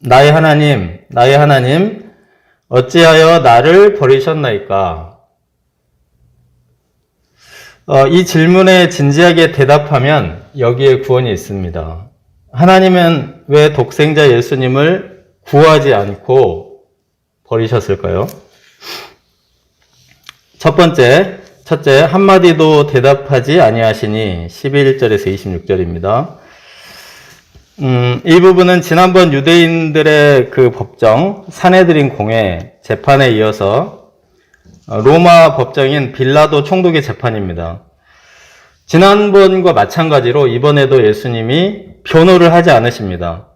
나의 하나님, 어찌하여 나를 버리셨나이까? 이 질문에 진지하게 대답하면 여기에 구원이 있습니다. 하나님은 왜 독생자 예수님을 구하지 않고 버리셨을까요? 첫째, 한마디도 대답하지 아니하시니 11절에서 26절입니다. 이 부분은 지난번 유대인들의 그 법정, 산헤드린 공회 재판에 이어서 로마 법정인 빌라도 총독의 재판입니다. 지난번과 마찬가지로 이번에도 예수님이 변호를 하지 않으십니다.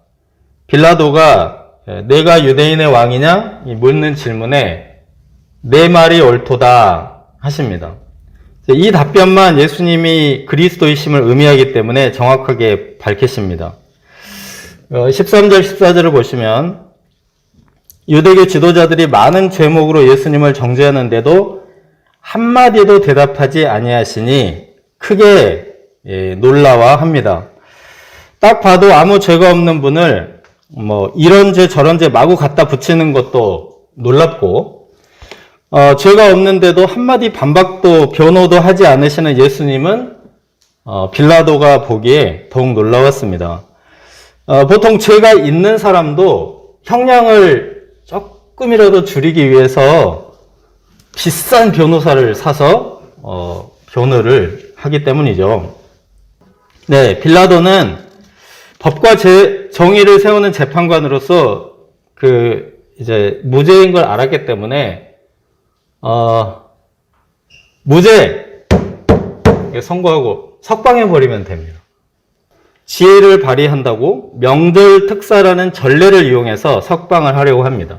빌라도가 내가 유대인의 왕이냐? 묻는 질문에 내 말이 옳도다 하십니다. 이 답변만 예수님이 그리스도이심을 의미하기 때문에 정확하게 밝히십니다. 13절, 14절을 보시면 유대교 지도자들이 많은 죄목으로 예수님을 정죄하는데도 한마디도 대답하지 아니하시니 크게 놀라워합니다. 딱 봐도 아무 죄가 없는 분을 이런 죄 저런 죄 마구 갖다 붙이는 것도 놀랍고 죄가 없는데도 한마디 반박도 변호도 하지 않으시는 예수님은 빌라도가 보기에 더욱 놀라웠습니다. 보통 죄가 있는 사람도 형량을 조금이라도 줄이기 위해서 비싼 변호사를 사서 변호를 하기 때문이죠. 네, 빌라도는 법과 정의를 세우는 재판관으로서 이제 무죄인 걸 알았기 때문에 무죄 선고하고 석방해 버리면 됩니다. 지혜를 발휘한다고 명절 특사라는 전례를 이용해서 석방을 하려고 합니다.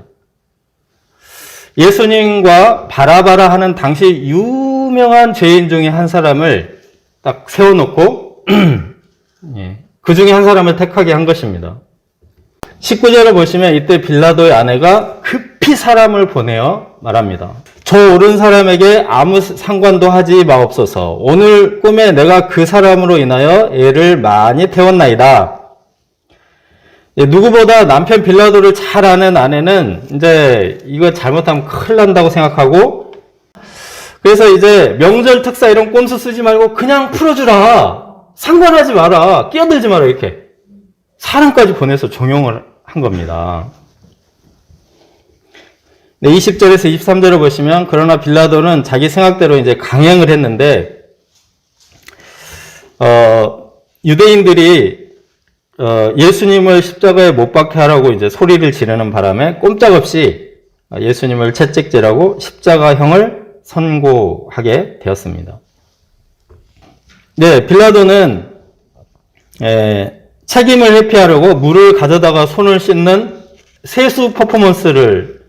예수님과 바라바라 하는 당시 유명한 죄인 중에 한 사람을 딱 세워놓고 그 중에 한 사람을 택하게 한 것입니다. 19절을 보시면 이때 빌라도의 아내가 급히 사람을 보내어 말합니다. 저 옳은 사람에게 아무 상관도 하지 마옵소서. 오늘 꿈에 내가 그 사람으로 인하여 애를 많이 태웠나이다. 누구보다 남편 빌라도를 잘 아는 아내는 이제 이거 잘못하면 큰일 난다고 생각하고, 그래서 이제 명절 특사 이런 꼼수 쓰지 말고 그냥 풀어주라. 상관하지 마라. 끼어들지 마라. 이렇게 사람까지 보내서 종용을 한 겁니다. 네, 20절에서 23절을 보시면 그러나 빌라도는 자기 생각대로 이제 강행을 했는데 유대인들이 예수님을 십자가에 못 박게 하라고 이제 소리를 지르는 바람에 꼼짝없이 예수님을 채찍질하고 십자가형을 선고하게 되었습니다. 네, 빌라도는 책임을 회피하려고 물을 가져다가 손을 씻는 세수 퍼포먼스를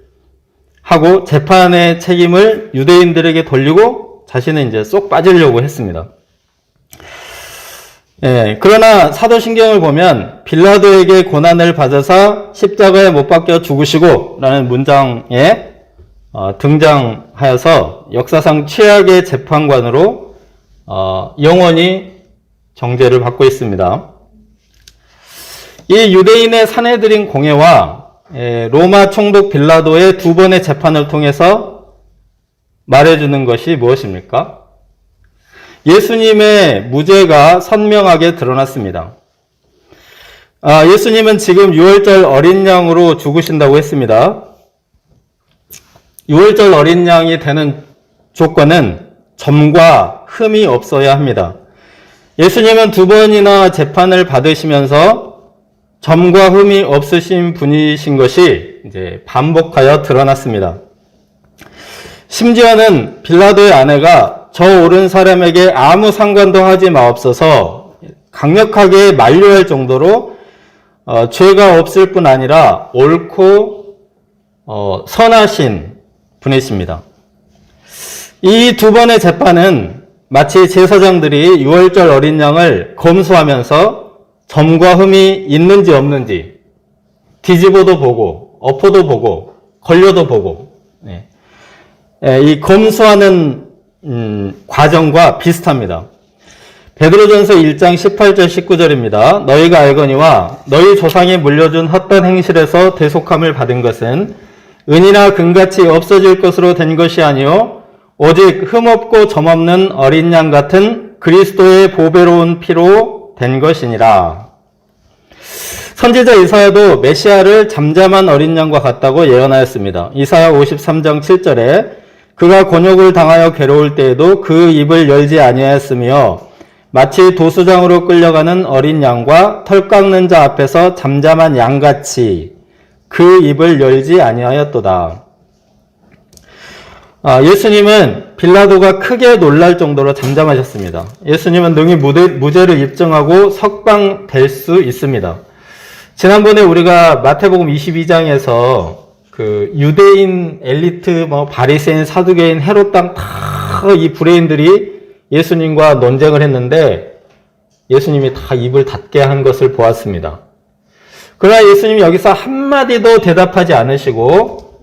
하고 재판의 책임을 유대인들에게 돌리고 자신은 이제 쏙 빠지려고 했습니다. 그러나 사도신경을 보면 빌라도에게 고난을 받아서 십자가에 못 박혀 죽으시고 라는 문장에 등장하여서 역사상 최악의 재판관으로 영원히 정죄를 받고 있습니다. 이 유대인의 산헤드린 공회와 로마 총독 빌라도의 두 번의 재판을 통해서 말해주는 것이 무엇입니까? 예수님의 무죄가 선명하게 드러났습니다. 예수님은 지금 6월절 어린 양으로 죽으신다고 했습니다. 6월절 어린 양이 되는 조건은 점과 흠이 없어야 합니다. 예수님은 두 번이나 재판을 받으시면서 점과 흠이 없으신 분이신 것이 이제 반복하여 드러났습니다. 심지어는 빌라도의 아내가 저 옳은 사람에게 아무 상관도 하지 마옵소서 강력하게 만류할 정도로 죄가 없을 뿐 아니라 옳고 선하신 분이십니다. 이 두 번의 재판은 마치 제사장들이 유월절 어린 양을 검수하면서 점과 흠이 있는지 없는지 뒤집어도 보고 엎어도 보고 걸려도 보고 이 검수하는 과정과 비슷합니다. 베드로전서 1장 18절 19절입니다. 너희가 알거니와 너희 조상이 물려준 헛된 행실에서 대속함을 받은 것은 은이나 금같이 없어질 것으로 된 것이 아니요 오직 흠없고 점없는 어린 양 같은 그리스도의 보배로운 피로 된 것이니라. 선지자 이사야도 메시아를 잠잠한 어린 양과 같다고 예언하였습니다. 이사야 53장 7절에 그가 곤욕을 당하여 괴로울 때에도 그 입을 열지 아니하였으며 마치 도수장으로 끌려가는 어린 양과 털 깎는 자 앞에서 잠잠한 양같이 그 입을 열지 아니하였도다. 예수님은 빌라도가 크게 놀랄 정도로 잠잠하셨습니다. 예수님은 능히 무죄를 입증하고 석방될 수 있습니다. 지난번에 우리가 마태복음 22장에서 그 유대인 엘리트, 바리새인, 사두개인, 헤롯 당 다 이 브레인들이 예수님과 논쟁을 했는데 예수님이 다 입을 닫게 한 것을 보았습니다. 그러나 예수님이 여기서 한마디도 대답하지 않으시고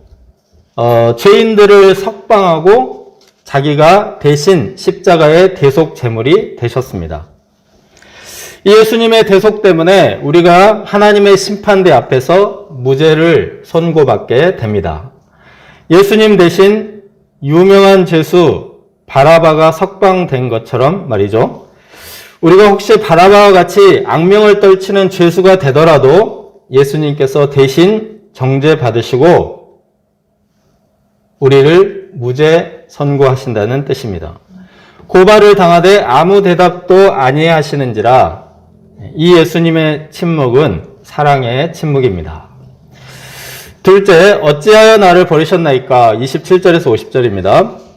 죄인들을 석방하고 자기가 대신 십자가의 대속 제물이 되셨습니다. 이 예수님의 대속 때문에 우리가 하나님의 심판대 앞에서 무죄를 선고받게 됩니다. 예수님 대신 유명한 죄수 바라바가 석방된 것처럼 말이죠. 우리가 혹시 바라바와 같이 악명을 떨치는 죄수가 되더라도 예수님께서 대신 정죄받으시고 우리를 무죄 선고하신다는 뜻입니다. 고발을 당하되 아무 대답도 아니하시는지라 이 예수님의 침묵은 사랑의 침묵입니다. 둘째, 어찌하여 나를 버리셨나이까? 27절에서 50절입니다.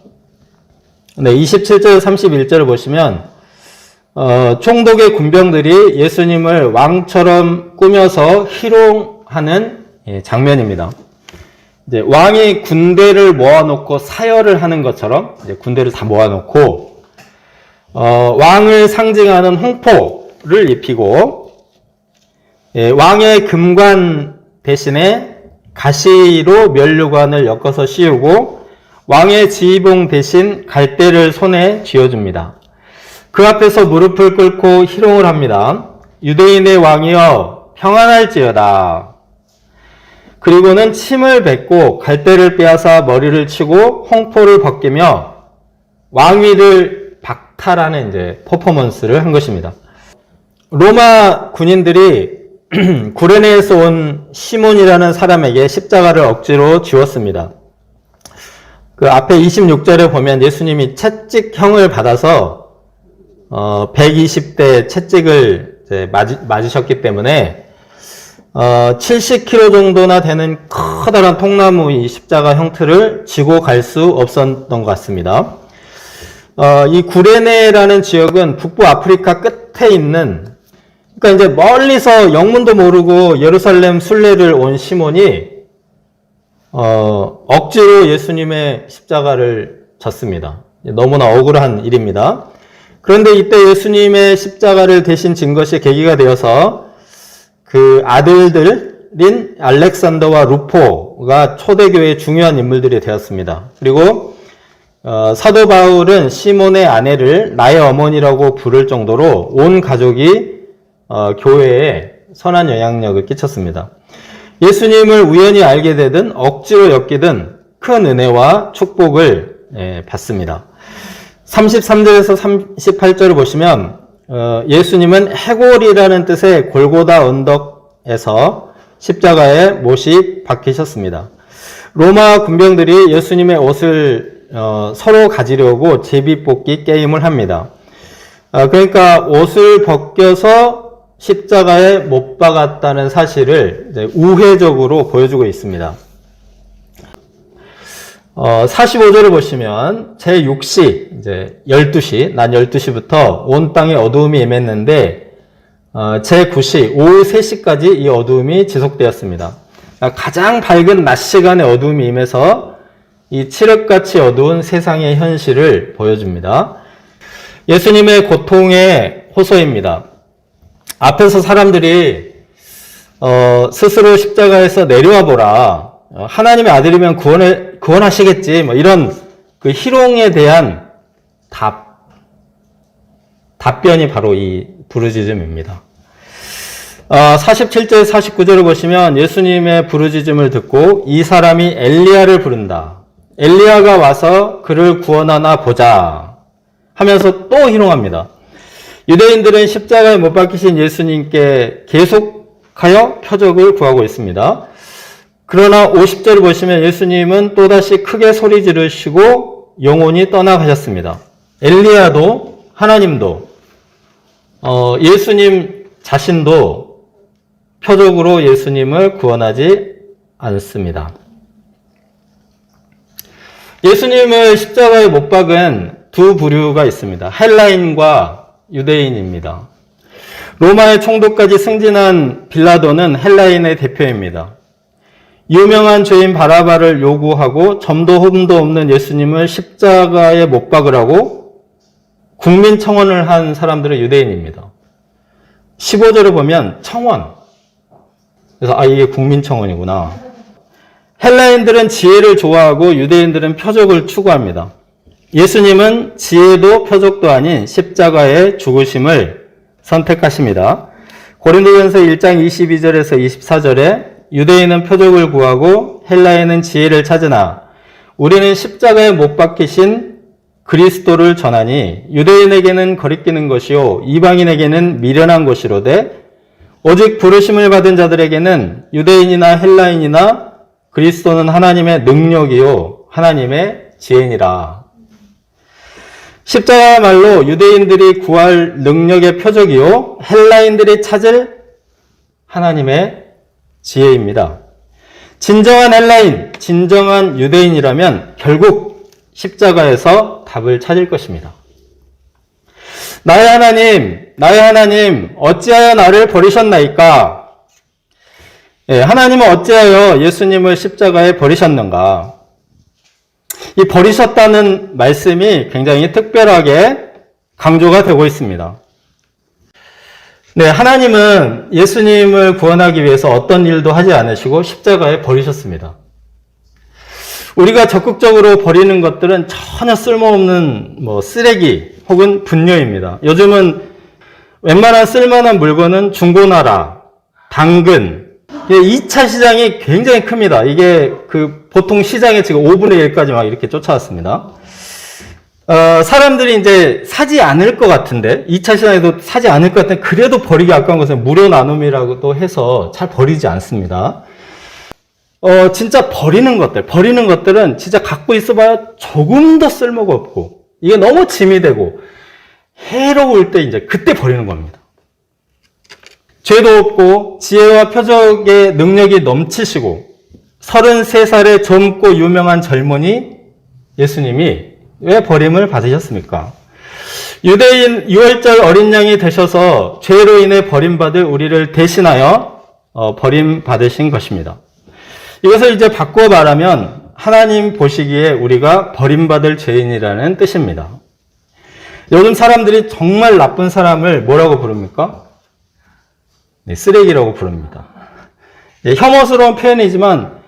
네, 27절 31절을 보시면 총독의 군병들이 예수님을 왕처럼 꾸며서 희롱하는 장면입니다. 이제 왕이 군대를 모아놓고 사열을 하는 것처럼 이제 군대를 다 모아놓고 왕을 상징하는 홍포를 입히고 왕의 금관 대신에 가시로 면류관을 엮어서 씌우고 왕의 지휘봉 대신 갈대를 손에 쥐어줍니다. 그 앞에서 무릎을 꿇고 희롱을 합니다. 유대인의 왕이여 평안할지어다. 그리고는 침을 뱉고 갈대를 빼앗아 머리를 치고 홍포를 벗기며 왕위를 박탈하는 이제 퍼포먼스를 한 것입니다. 로마 군인들이 구레네에서 온 시몬이라는 사람에게 십자가를 억지로 쥐었습니다. 그 앞에 26절에 보면 예수님이 채찍형을 받아서 120대 채찍을 이제 맞으셨기 때문에 70kg 정도나 되는 커다란 통나무 이 십자가 형틀을 지고 갈 수 없었던 것 같습니다. 이 구레네라는 지역은 북부 아프리카 끝에 있는, 그러니까 이제 멀리서 영문도 모르고 예루살렘 순례를 온 시몬이 억지로 예수님의 십자가를 졌습니다. 너무나 억울한 일입니다. 그런데 이때 예수님의 십자가를 대신 진 것이 계기가 되어서 그 아들들인 알렉산더와 루포가 초대교회의 중요한 인물들이 되었습니다. 그리고 사도 바울은 시몬의 아내를 나의 어머니라고 부를 정도로 온 가족이 교회에 선한 영향력을 끼쳤습니다. 예수님을 우연히 알게 되든 억지로 엮이든 큰 은혜와 축복을 받습니다. 33절에서 38절을 보시면 예수님은 해골이라는 뜻의 골고다 언덕에서 십자가에 못이 박히셨습니다. 로마 군병들이 예수님의 옷을 서로 가지려고 제비뽑기 게임을 합니다. 그러니까 옷을 벗겨서 십자가에 못 박았다는 사실을 이제 우회적으로 보여주고 있습니다. 45절을 보시면 제6시 이제 12시 낮 12시부터 온 땅에 어두움이 임했는데 제9시 오후 3시까지 이 어두움이 지속되었습니다. 가장 밝은 낮 시간에 어두움이 임해서 이 칠흑같이 어두운 세상의 현실을 보여줍니다. 예수님의 고통의 호소입니다. 앞에서 사람들이 스스로 십자가에서 내려와 보라. 하나님의 아들이면 구원하시겠지. 뭐 이런 그 희롱에 대한 답. 답변이 바로 이 부르짖음입니다. 47절, 49절을 보시면 예수님의 부르짖음을 듣고 이 사람이 엘리야를 부른다. 엘리야가 와서 그를 구원하나 보자 하면서 또 희롱합니다. 유대인들은 십자가에 못 박히신 예수님께 계속하여 표적을 구하고 있습니다. 그러나 50절을 보시면 예수님은 또다시 크게 소리 지르시고 영혼이 떠나가셨습니다. 엘리야도 하나님도 예수님 자신도 표적으로 예수님을 구원하지 않습니다. 예수님을 십자가에 못 박은 두 부류가 있습니다. 헬라인과 유대인입니다. 로마의 총독까지 승진한 빌라도는 헬라인의 대표입니다. 유명한 죄인 바라바를 요구하고 점도 흠도 없는 예수님을 십자가에 못 박으라고 국민청원을 한 사람들은 유대인입니다. 15절을 보면 청원. 그래서 이게 국민청원이구나. 헬라인들은 지혜를 좋아하고 유대인들은 표적을 추구합니다. 예수님은 지혜도 표적도 아닌 십자가의 죽으심을 선택하십니다. 고린도전서 1장 22절에서 24절에 유대인은 표적을 구하고 헬라인은 지혜를 찾으나 우리는 십자가에 못 박히신 그리스도를 전하니 유대인에게는 거리끼는 것이요 이방인에게는 미련한 것이로되 오직 부르심을 받은 자들에게는 유대인이나 헬라인이나 그리스도는 하나님의 능력이요 하나님의 지혜니라. 십자가야말로 유대인들이 구할 능력의 표적이요 헬라인들이 찾을 하나님의 지혜입니다. 진정한 헬라인, 진정한 유대인이라면 결국 십자가에서 답을 찾을 것입니다. 나의 하나님, 어찌하여 나를 버리셨나이까? 하나님은 어찌하여 예수님을 십자가에 버리셨는가? 이 버리셨다는 말씀이 굉장히 특별하게 강조가 되고 있습니다. 네, 하나님은 예수님을 구원하기 위해서 어떤 일도 하지 않으시고 십자가에 버리셨습니다. 우리가 적극적으로 버리는 것들은 전혀 쓸모없는 쓰레기 혹은 분뇨입니다. 요즘은 웬만한 쓸만한 물건은 중고나라, 당근, 2차 시장이 굉장히 큽니다. 이게 보통 시장에 지금 5분의 1까지 막 이렇게 쫓아왔습니다. 사람들이 이제 사지 않을 것 같은데, 2차 시장에도 사지 않을 것 같은데, 그래도 버리기 아까운 것은 무료 나눔이라고 해서 잘 버리지 않습니다. 진짜 버리는 것들은 진짜 갖고 있어봐야 조금 더 쓸모가 없고, 이게 너무 짐이 되고, 해로울 때 이제 그때 버리는 겁니다. 죄도 없고, 지혜와 표적의 능력이 넘치시고, 33살의 젊고 유명한 젊은이 예수님이 왜 버림을 받으셨습니까? 유대인 6월절 어린 양이 되셔서 죄로 인해 버림받을 우리를 대신하여 버림받으신 것입니다. 이것을 이제 바꾸어 말하면 하나님 보시기에 우리가 버림받을 죄인이라는 뜻입니다. 요즘 사람들이 정말 나쁜 사람을 뭐라고 부릅니까? 네, 쓰레기라고 부릅니다. 네, 혐오스러운 표현이지만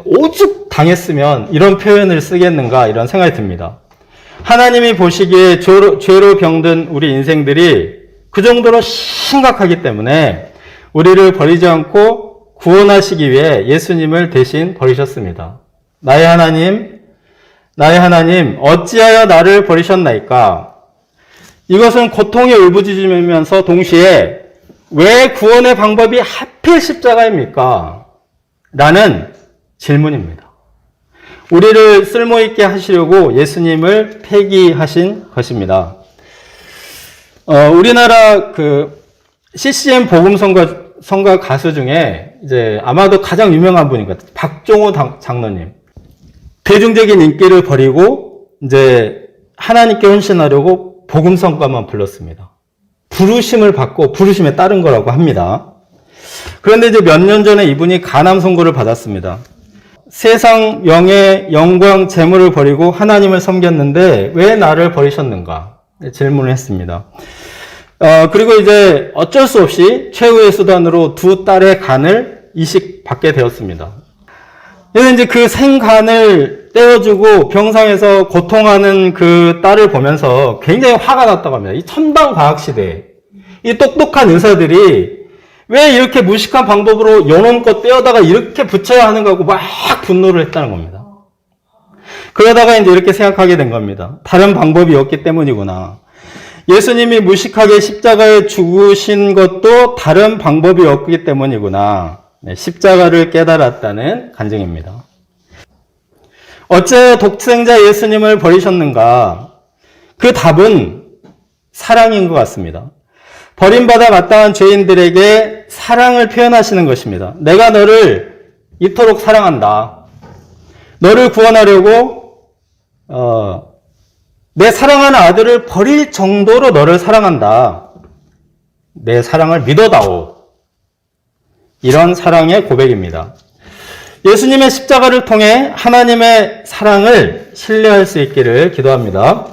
오죽 당했으면 이런 표현을 쓰겠는가 이런 생각이 듭니다. 하나님이 보시기에 죄로 병든 우리 인생들이 그 정도로 심각하기 때문에 우리를 버리지 않고 구원하시기 위해 예수님을 대신 버리셨습니다. 나의 하나님, 어찌하여 나를 버리셨나이까? 이것은 고통이 울부짖으면서 동시에 왜 구원의 방법이 하필 십자가입니까? 라는 질문입니다. 우리를 쓸모있게 하시려고 예수님을 폐기하신 것입니다. 우리나라 CCM 복음성가 가수 중에 이제 아마도 가장 유명한 분인 것 같아요. 박종호 장로님. 대중적인 인기를 버리고 이제 하나님께 헌신하려고 복음성가만 불렀습니다. 부르심을 받고 부르심에 따른 거라고 합니다. 그런데 이제 몇 년 전에 이분이 간암 선고를 받았습니다. 세상 명예, 영광, 재물을 버리고 하나님을 섬겼는데 왜 나를 버리셨는가? 질문을 했습니다. 그리고 이제 어쩔 수 없이 최후의 수단으로 두 딸의 간을 이식받게 되었습니다. 그래서 이제 그 생간을 떼어주고 병상에서 고통하는 그 딸을 보면서 굉장히 화가 났다고 합니다. 이 첨단 과학 시대에 이 똑똑한 의사들이 왜 이렇게 무식한 방법으로 요놈 거 떼어다가 이렇게 붙여야 하는가 하고 막 분노를 했다는 겁니다. 그러다가 이제 이렇게 생각하게 된 겁니다. 다른 방법이 없기 때문이구나. 예수님이 무식하게 십자가에 죽으신 것도 다른 방법이 없기 때문이구나. 네, 십자가를 깨달았다는 간증입니다. 어째 독생자 예수님을 버리셨는가? 그 답은 사랑인 것 같습니다. 버림받아 마땅한 죄인들에게 사랑을 표현하시는 것입니다. 내가 너를 이토록 사랑한다. 너를 구원하려고 내 사랑하는 아들을 버릴 정도로 너를 사랑한다. 내 사랑을 믿어다오. 이런 사랑의 고백입니다. 예수님의 십자가를 통해 하나님의 사랑을 신뢰할 수 있기를 기도합니다.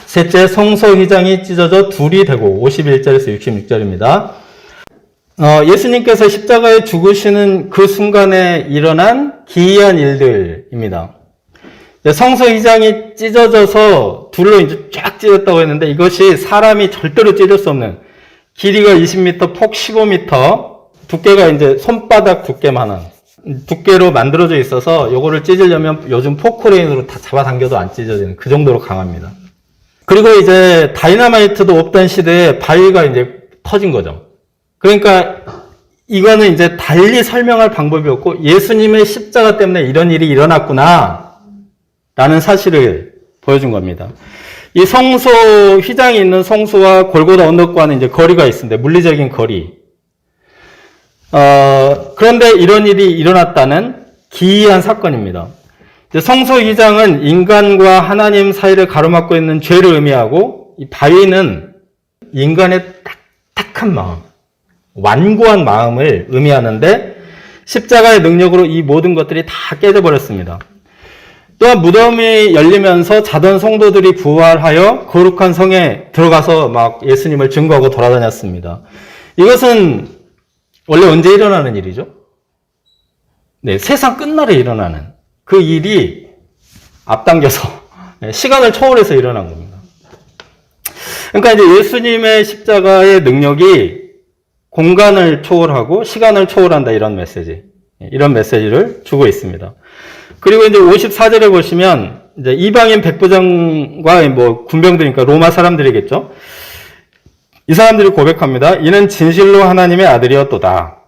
셋째, 성소휘장이 찢어져 둘이 되고 51절에서 66절입니다. 예수님께서 십자가에 죽으시는 그 순간에 일어난 기이한 일들입니다. 성소휘장이 찢어져서 둘로 이제 쫙 찢었다고 했는데 이것이 사람이 절대로 찢을 수 없는 길이가 20m, 폭 15m, 두께가 이제 손바닥 두께만한 두께로 만들어져 있어서 요거를 찢으려면 요즘 포크레인으로 다 잡아당겨도 안 찢어지는 그 정도로 강합니다. 그리고 이제 다이너마이트도 없던 시대에 바위가 이제 터진 거죠. 그러니까 이거는 이제 달리 설명할 방법이 없고 예수님의 십자가 때문에 이런 일이 일어났구나 라는 사실을 보여준 겁니다. 이 성소, 휘장이 있는 성소와 골고다 언덕과는 이제 거리가 있습니다. 물리적인 거리. 그런데 이런 일이 일어났다는 기이한 사건입니다. 성소 휘장은 인간과 하나님 사이를 가로막고 있는 죄를 의미하고 이 바위는 인간의 딱딱한 마음, 완고한 마음을 의미하는데 십자가의 능력으로 이 모든 것들이 다 깨져버렸습니다. 또한 무덤이 열리면서 자던 성도들이 부활하여 거룩한 성에 들어가서 막 예수님을 증거하고 돌아다녔습니다. 이것은 원래 언제 일어나는 일이죠? 네, 세상 끝날에 일어나는 그 일이 앞당겨서 시간을 초월해서 일어난 겁니다. 그러니까 이제 예수님의 십자가의 능력이 공간을 초월하고 시간을 초월한다 이런 메시지를 주고 있습니다. 그리고 이제 54절에 보시면 이제 이방인 백부장과 뭐 군병들이니까 로마 사람들이겠죠. 이 사람들이 고백합니다. 이는 진실로 하나님의 아들이었도다.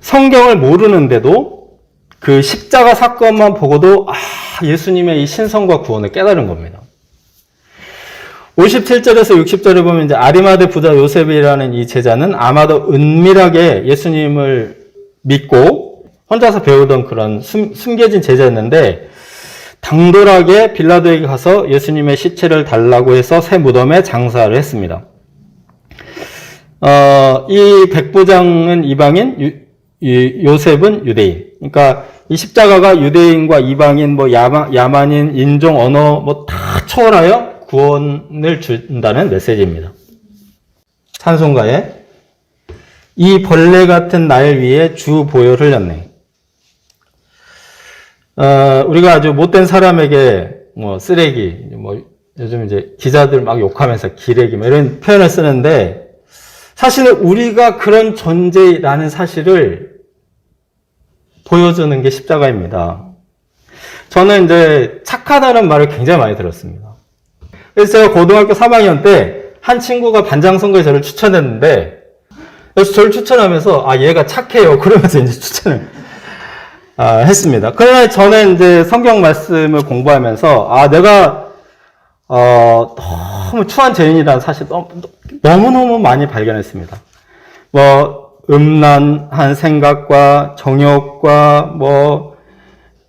성경을 모르는데도 그 십자가 사건만 보고도 예수님의 이 신성과 구원을 깨달은 겁니다. 57절에서 60절에 보면 이제 아리마대 부자 요셉이라는 이 제자는 아마도 은밀하게 예수님을 믿고 혼자서 배우던 그런 숨겨진 제자였는데 당돌하게 빌라도에게 가서 예수님의 시체를 달라고 해서 새 무덤에 장사를 했습니다. 이 백부장은 이방인, 요셉은 유대인. 그러니까 이 십자가가 유대인과 이방인, 뭐 야만인, 인종, 언어 뭐 다 초월하여 구원을 준다는 메시지입니다. 찬송가에 이 벌레 같은 날 위에 주 보혈 흘렸네. 우리가 아주 못된 사람에게 뭐 쓰레기, 뭐 요즘 이제 기자들 막 욕하면서 기레기 뭐 이런 표현을 쓰는데 사실은 우리가 그런 존재라는 사실을 보여주는 게 십자가입니다. 저는 이제 착하다는 말을 굉장히 많이 들었습니다. 그래서 제가 고등학교 3학년 때 한 친구가 반장 선거에 저를 추천했는데 그래서 저를 추천하면서 얘가 착해요. 그러면서 이제 추천을 했습니다. 그러나 저는 이제 성경 말씀을 공부하면서 내가 너무 추한 죄인이라는 사실 너무너무 많이 발견했습니다. 뭐 음란한 생각과 정욕과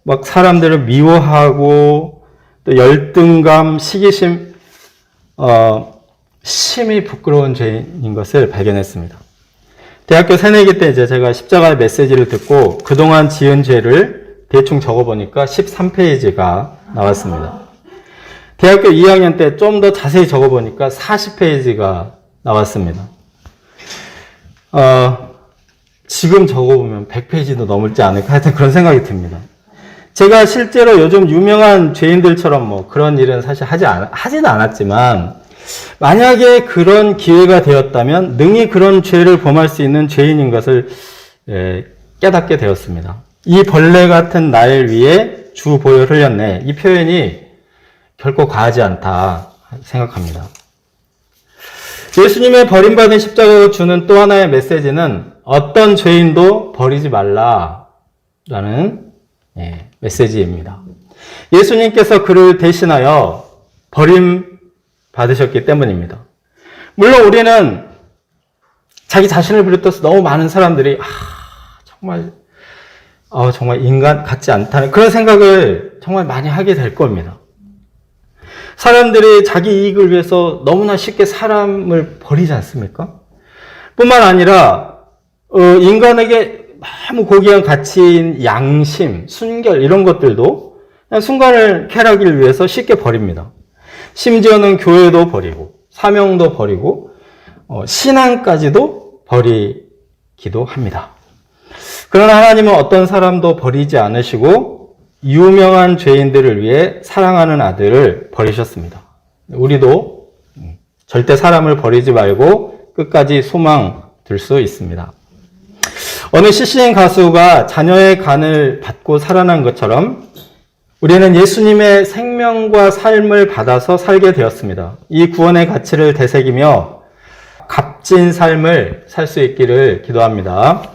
막 사람들을 미워하고 또 열등감, 시기심, 심히 부끄러운 죄인인 것을 발견했습니다. 대학교 새내기 때 이제 제가 십자가의 메시지를 듣고 그동안 지은 죄를 대충 적어보니까 13페이지가 나왔습니다. 대학교 2학년 때 좀 더 자세히 적어보니까 40페이지가 나왔습니다. 지금 적어보면 100페이지도 넘을지 않을까 하여튼 그런 생각이 듭니다. 제가 실제로 요즘 유명한 죄인들처럼 뭐 그런 일은 사실 하지는 않았지만, 만약에 그런 기회가 되었다면 능히 그런 죄를 범할 수 있는 죄인인 것을 깨닫게 되었습니다. 이 벌레 같은 나를 위해 주 보혈 흘렸네. 이 표현이 결코 과하지 않다 생각합니다. 예수님의 버림받은 십자가가 주는 또 하나의 메시지는 어떤 죄인도 버리지 말라라는 메시지입니다. 예수님께서 그를 대신하여 버림받으셨기 때문입니다. 물론 우리는 자기 자신을 비롯해서 너무 많은 사람들이 정말 인간 같지 않다는 그런 생각을 정말 많이 하게 될 겁니다. 사람들이 자기 이익을 위해서 너무나 쉽게 사람을 버리지 않습니까? 뿐만 아니라 인간에게 너무 고귀한 가치인 양심, 순결 이런 것들도 그냥 순간을 쾌락을 위해서 쉽게 버립니다. 심지어는 교회도 버리고 사명도 버리고 신앙까지도 버리기도 합니다. 그러나 하나님은 어떤 사람도 버리지 않으시고 유명한 죄인들을 위해 사랑하는 아들을 버리셨습니다. 우리도 절대 사람을 버리지 말고 끝까지 소망 둘 수 있습니다. 어느 CCN 가수가 자녀의 간을 받고 살아난 것처럼 우리는 예수님의 생명과 삶을 받아서 살게 되었습니다. 이 구원의 가치를 되새기며 값진 삶을 살 수 있기를 기도합니다.